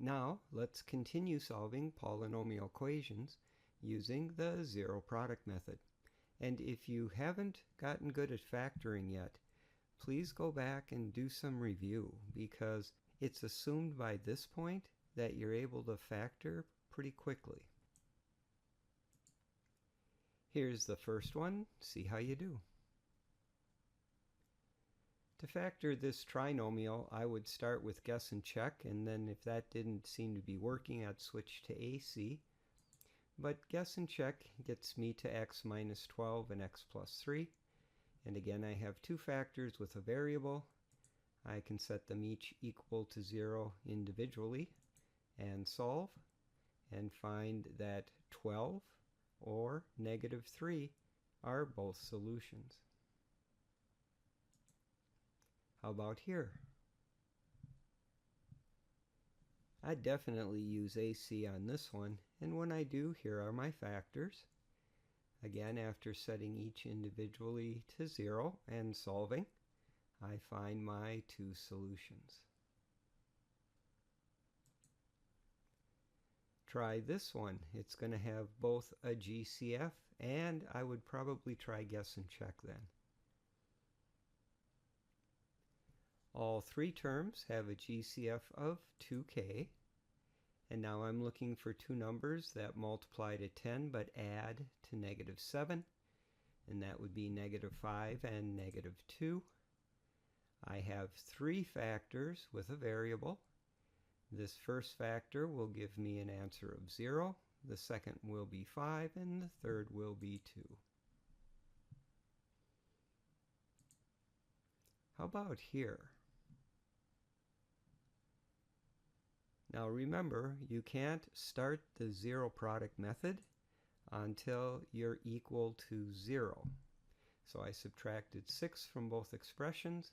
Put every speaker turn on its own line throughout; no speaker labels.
Now let's continue solving polynomial equations using the zero product method. And if you haven't gotten good at factoring yet, please go back and do some review, because it's assumed by this point that you're able to factor pretty quickly. Here's the first one. See how you do. To factor this trinomial, I would start with guess and check, and then if that didn't seem to be working, I'd switch to AC. But guess and check gets me to x minus 12 and x plus 3. And again, I have two factors with a variable. I can set them each equal to 0 individually and solve and find that 12 or negative 3 are both solutions. How about here? I definitely use AC on this one, and when I do, here are my factors. Again, after setting each individually to 0 and solving, I find my two solutions. Try this one. It's going to have both a GCF, and I would probably try guess and check then. All three terms have a GCF of 2k, and now I'm looking for two numbers that multiply to 10 but add to negative 7, and that would be negative 5 and negative 2. I have three factors with a variable. This first factor will give me an answer of 0, the second will be 5, and the third will be 2. How about here? Now remember, you can't start the zero product method until you're equal to 0. So I subtracted 6 from both expressions.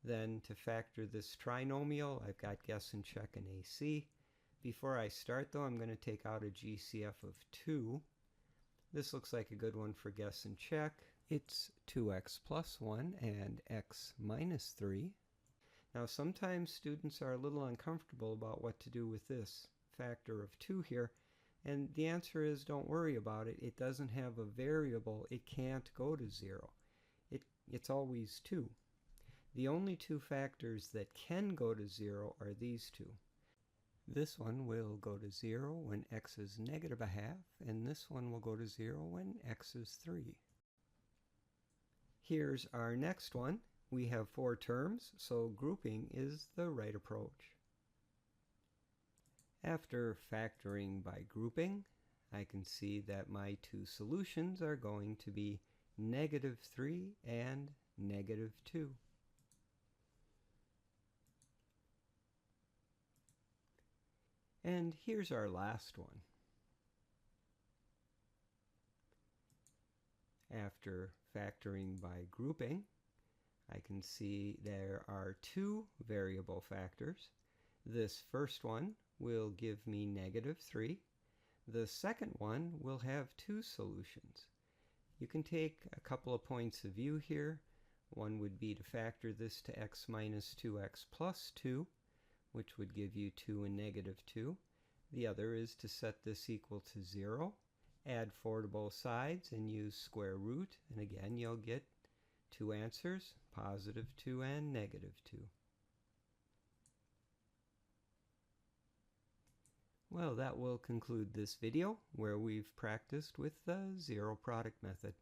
Then to factor this trinomial, I've got guess and check and AC. Before I start though, I'm going to take out a GCF of 2. This looks like a good one for guess and check. It's 2x plus 1 and x minus 3. Now sometimes students are a little uncomfortable about what to do with this factor of 2 here, and the answer is don't worry about it. It doesn't have a variable. It can't go to 0. It's always 2. The only two factors that can go to 0 are these two. This one will go to 0 when x is negative a half, and this one will go to 0 when x is 3. Here's our next one. We have 4 terms, so grouping is the right approach. After factoring by grouping, I can see that my two solutions are going to be negative 3 and negative 2. And here's our last one. After factoring by grouping, I can see there are two variable factors. This first one will give me negative 3. The second one will have two solutions. You can take a couple of points of view here. One would be to factor this to x minus 2x plus 2, which would give you 2 and negative 2. The other is to set this equal to 0, add 4 to both sides, and use square root, and again you'll get two answers, positive 2 and negative 2. Well, that will conclude this video where we've practiced with the zero product method.